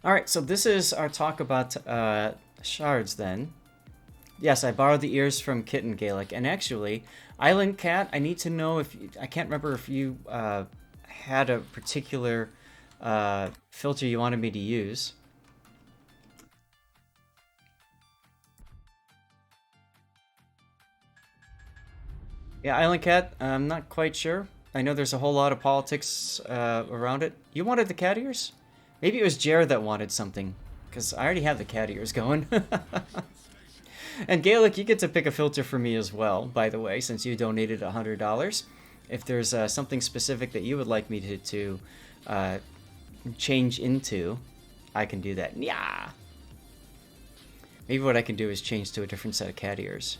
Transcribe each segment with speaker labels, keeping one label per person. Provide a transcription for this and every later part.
Speaker 1: All right, so this is our talk about shards then. Yes, I borrowed the ears from Kitten Gaelic, and actually, Island Cat. I need to know if I can't remember if you had a particular filter you wanted me to use. Yeah, Island Cat. I'm not quite sure. I know there's a whole lot of politics around it. You wanted the cat ears? Maybe it was Jared that wanted something, because I already have the cat ears going. And Gaelic, you get to pick a filter for me as well, by the way, since you donated $100. If there's something specific that you would like me to uh, change into, I can do that. Yeah. Maybe what I can do is change to a different set of cat ears.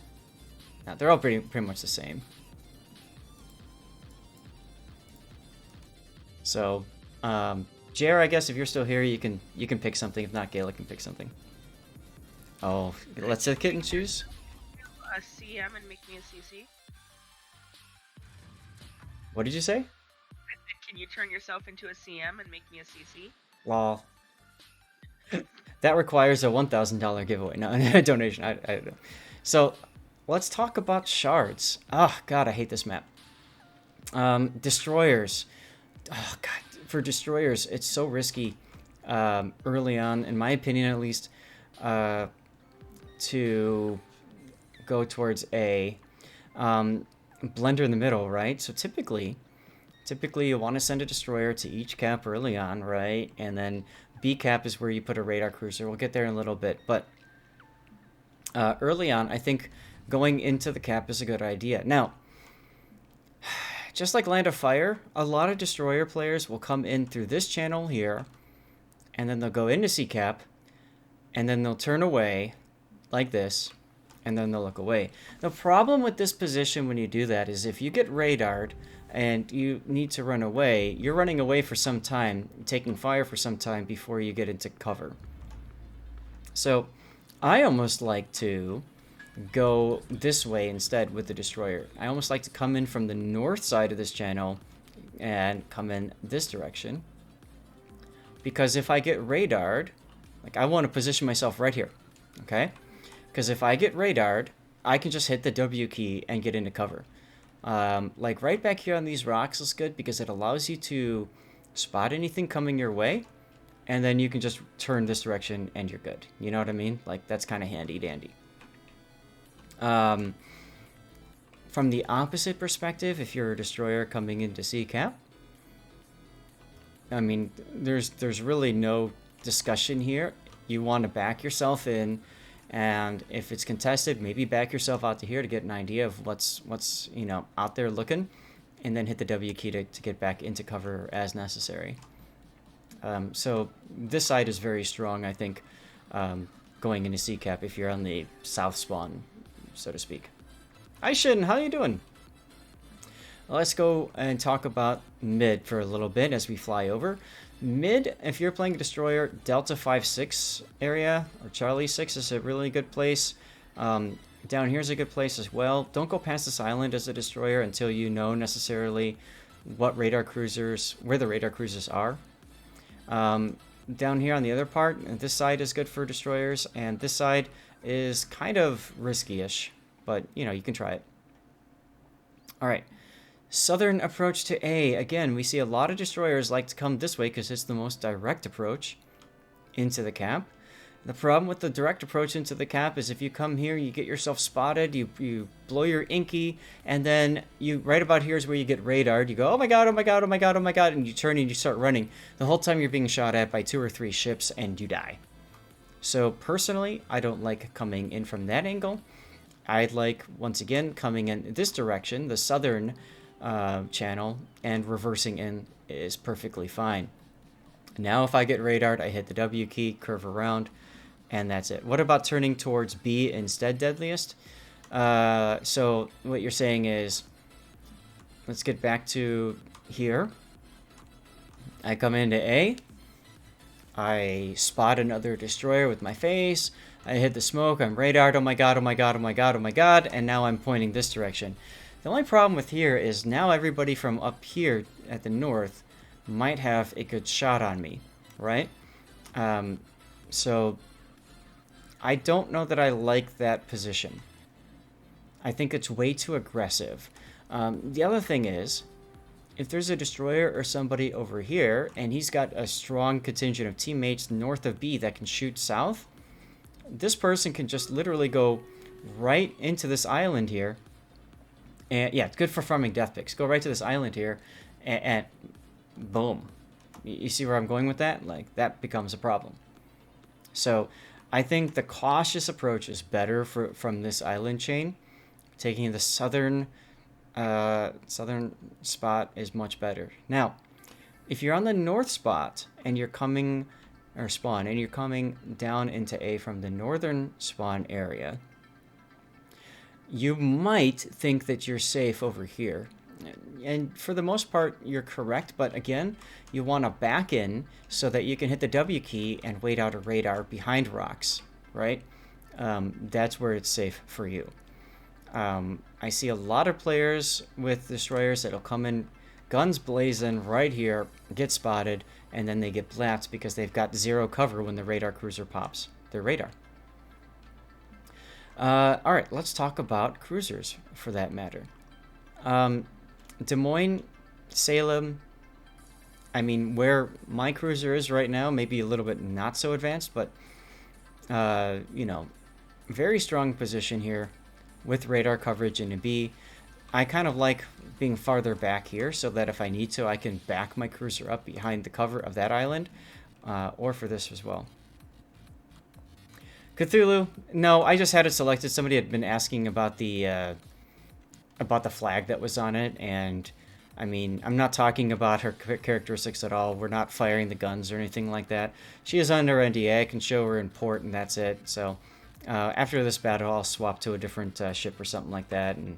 Speaker 1: Now, they're all pretty much the same. So, Jer, I guess if you're still here, you can pick something. If not, Gaelic can pick something. Oh, let's the kitten choose.
Speaker 2: A CM and make me a CC?
Speaker 1: What did you say?
Speaker 2: Can you turn yourself into a CM and make me a CC?
Speaker 1: Lol. That requires a $1,000 giveaway, no, a donation. I don't know. So, let's talk about shards. Oh, God, I hate this map. Destroyers. Oh, God, for destroyers, it's so risky early on, in my opinion at least, to go towards A. Blender in the middle, right? So typically you want to send a destroyer to each cap early on, right? And then B cap is where you put a radar cruiser. We'll get there in a little bit, but early on, I think going into the cap is a good idea. Now, just like Land of Fire, a lot of destroyer players will come in through this channel here, and then they'll go into C cap, and then they'll turn away like this, and then they'll look away. The problem with this position when you do that is if you get radared and you need to run away, you're running away for some time, taking fire for some time before you get into cover. So I almost like to go this way instead with the destroyer. I almost like to come in from the north side of this channel and come in this direction. Because if I get radared, like I want to position myself right here, okay? Because if I get radared, I can just hit the W key and get into cover. Like right back here on these rocks is good because it allows you to spot anything coming your way, and then you can just turn this direction and you're good. You know what I mean? Like that's kind of handy dandy. From the opposite perspective, if you're a destroyer coming into C cap, I mean, there's really no discussion here. You want to back yourself in, and if it's contested, maybe back yourself out to here to get an idea of what's out there looking, and then hit the W key to get back into cover as necessary. So this side is very strong, I think, going into C cap if you're on the south spawn, so to speak. Hi Shin, how you doing? Let's go and talk about mid for a little bit as we fly over. Mid, if you're playing a destroyer, Delta 5-6 area or Charlie 6 is a really good place. Down here's a good place as well. Don't go past this island as a destroyer until you know necessarily where the radar cruisers are. Down here on the other part, this side is good for destroyers, and this side is kind of risky-ish, but you can try it. All right. Southern approach to A. Again, we see a lot of destroyers like to come this way because it's the most direct approach into the cap. The problem with the direct approach into the cap is if you come here, you get yourself spotted, you blow your inky, and then you right about here is where you get radared. You go, oh my god, oh my god, oh my god, oh my god, and you turn and you start running. The whole time you're being shot at by 2 or 3 ships and you die. So personally, I don't like coming in from that angle. I'd like, once again, coming in this direction, the southern channel, and reversing in is perfectly fine. Now if I get radared, I hit the W key, curve around, and that's it. What about turning towards B instead, deadliest? So what you're saying is, let's get back to here. I come into A. I spot another destroyer with my face. I hit the smoke. I'm radared. Oh my god, oh my god, oh my god, oh my god. And now I'm pointing this direction. The only problem with here is now everybody from up here at the north might have a good shot on me, right? So I don't know that I like that position. I think it's way too aggressive. The other thing is, if there's a destroyer or somebody over here, and he's got a strong contingent of teammates north of B that can shoot south, this person can just literally go right into this island here. And yeah, it's good for farming death picks. Go right to this island here, and boom. You see where I'm going with that? Like, that becomes a problem. So I think the cautious approach is better from this island chain. Taking the southern spot is much better. Now, if you're on the north spot and you're coming or spawn and you're coming down into A from the northern spawn area, you might think that you're safe over here. And for the most part, you're correct. But again, you want to back in so that you can hit the W key and wait out a radar behind rocks, right? That's where it's safe for you. I see a lot of players with destroyers that'll come in guns blazing right here, get spotted, and then they get blapped because they've got zero cover when the radar cruiser pops their radar. All right, let's talk about cruisers for that matter. Des Moines, Salem, I mean, where my cruiser is right now, maybe a little bit not so advanced, but, very strong position here with radar coverage in a B. I kind of like being farther back here so that if I need to, I can back my cruiser up behind the cover of that island, or for this as well. Cthulhu, no, I just had it selected. Somebody had been asking about the flag that was on it, and I mean, I'm not talking about her characteristics at all. We're not firing the guns or anything like that. She is under NDA. I can show her in port, and that's it. So after this battle, I'll swap to a different ship or something like that, and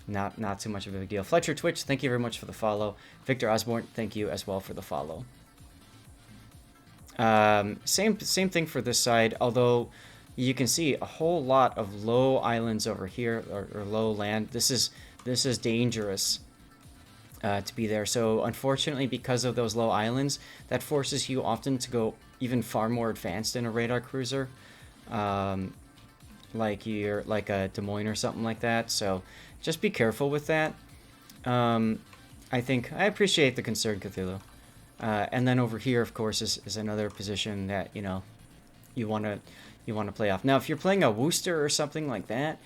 Speaker 1: not too much of a big deal. Fletcher Twitch, thank you very much for the follow. Victor Osborne, thank you as well for the follow. Same thing for this side, although you can see a whole lot of low islands over here, or low land. This is dangerous to be there. So unfortunately, because of those low islands, that forces you often to go even far more advanced in a radar cruiser, like a Des Moines or something like that. So just be careful with that. I appreciate the concern, Cthulhu. And then over here, of course, is another position that you want to play off. Now, if you're playing a Worcester or something like that,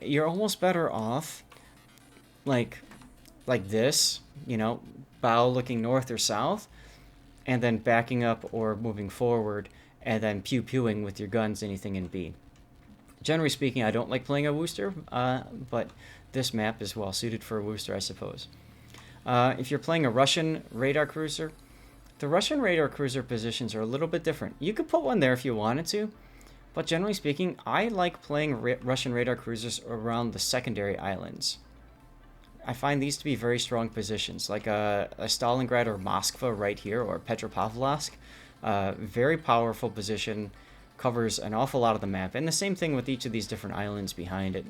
Speaker 1: you're almost better off like this, bow looking north or south, and then backing up or moving forward, and then pew-pewing with your guns anything in B. Generally speaking, I don't like playing a Worcester, but this map is well suited for a Worcester, I suppose. If you're playing a Russian radar cruiser, the Russian radar cruiser positions are a little bit different. You could put one there if you wanted to, but generally speaking, I like playing Russian radar cruisers around the secondary islands. I find these to be very strong positions, like a Stalingrad or Moskva right here, or Petropavlovsk. Very powerful position, covers an awful lot of the map. And the same thing with each of these different islands behind it.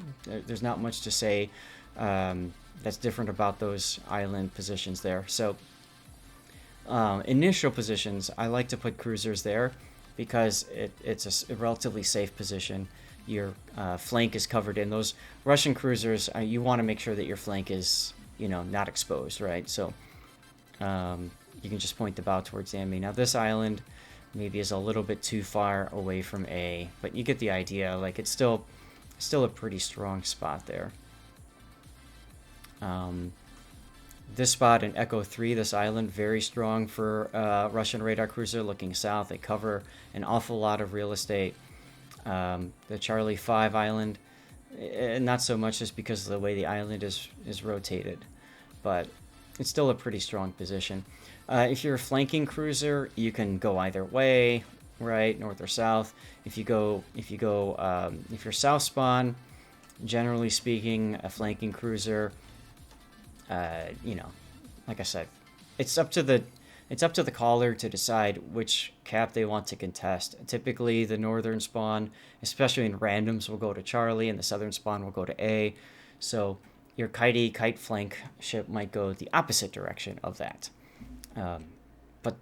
Speaker 1: There's not much to say that's different about those island positions there. So initial positions, I like to put cruisers there because it's a relatively safe position. Your flank is covered in those Russian cruisers. You want to make sure that your flank is, not exposed, right? So you can just point the bow towards the enemy. Now this island maybe is a little bit too far away from A, but you get the idea. Like, it's still a pretty strong spot there. This spot in Echo 3, this island, very strong for Russian radar cruiser looking south. They cover an awful lot of real estate. The Charlie 5 island, not so much just because of the way the island is rotated, but it's still a pretty strong position. If you're a flanking cruiser, you can go either way, right, north or south. If you're south spawn, generally speaking, a flanking cruiser, like I said, it's up to the caller to decide which cap they want to contest. Typically, the northern spawn, especially in randoms, will go to Charlie, and the southern spawn will go to A. So your kite flank ship might go the opposite direction of that. But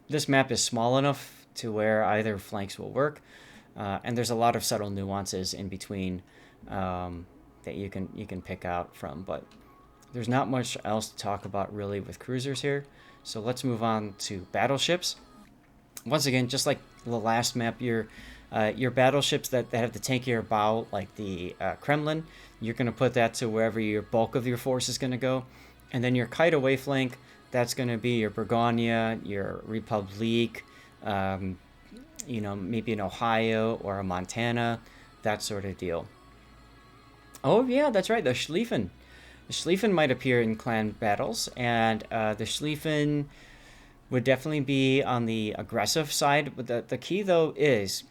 Speaker 1: this map is small enough to where either flanks will work. And there's a lot of subtle nuances in between that you can pick out from, but there's not much else to talk about really with cruisers here. So let's move on to battleships. Once again, just like the last map, your battleships that have the tankier bow, like the Kremlin, you're going to put that to wherever your bulk of your force is going to go. And then your kite away flank, that's going to be your Burgonia, your Republique, maybe an Ohio or a Montana, that sort of deal. Oh, yeah, that's right, the Schlieffen. The Schlieffen might appear in clan battles, and the Schlieffen would definitely be on the aggressive side. But the key, though, is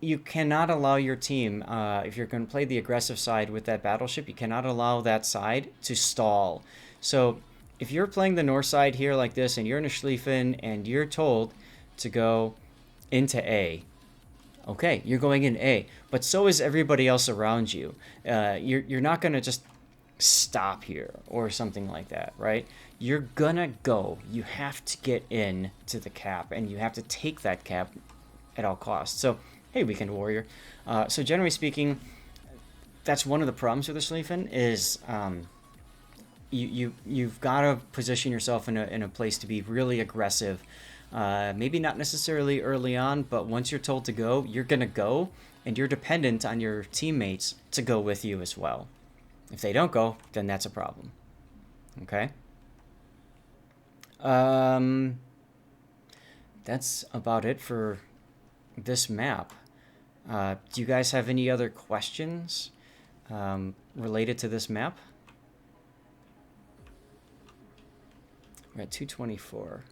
Speaker 1: you cannot allow your team, if you're going to play the aggressive side with that battleship, you cannot allow that side to stall. So if you're playing the north side here like this, and you're in a Schlieffen, and you're told to go into A, okay, you're going in A, but so is everybody else around you. You're not going to just stop here or something like that, right? You're gonna go. You have to get in to the cap, and you have to take that cap at all costs. So, hey, Weekend Warrior. So generally speaking, that's one of the problems with the Schlieffen is you've got to position yourself in a place to be really aggressive. Maybe not necessarily early on, but once you're told to go, you're gonna go, and you're dependent on your teammates to go with you as well. If they don't go, then that's a problem. Okay? That's about it for this map. Do you guys have any other questions related to this map? We're at 224.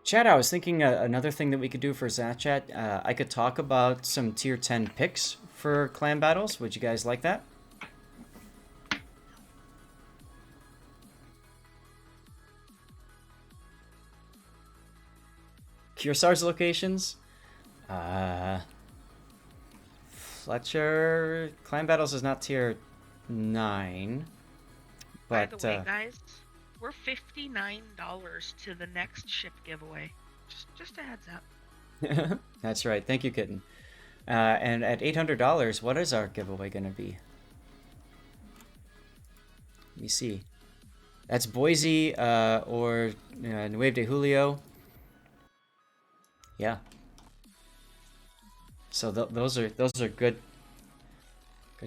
Speaker 1: Chat, I was thinking another thing that we could do for Zatchat, I could talk about some tier 10 picks for clan battles. Would you guys like that? Cursar's locations? Fletcher... Clan battles is not tier 9. But,
Speaker 2: by the way, guys, we're $59 to the next ship giveaway. Just a heads up.
Speaker 1: That's right. Thank you, Kitten. And at $800, what is our giveaway going to be? Let me see. That's Boise or Nueve de Julio. Yeah. So those are good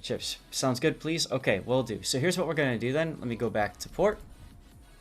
Speaker 1: ships. Sounds good, please? Okay, will do. So here's what we're going to do then. Let me go back to port.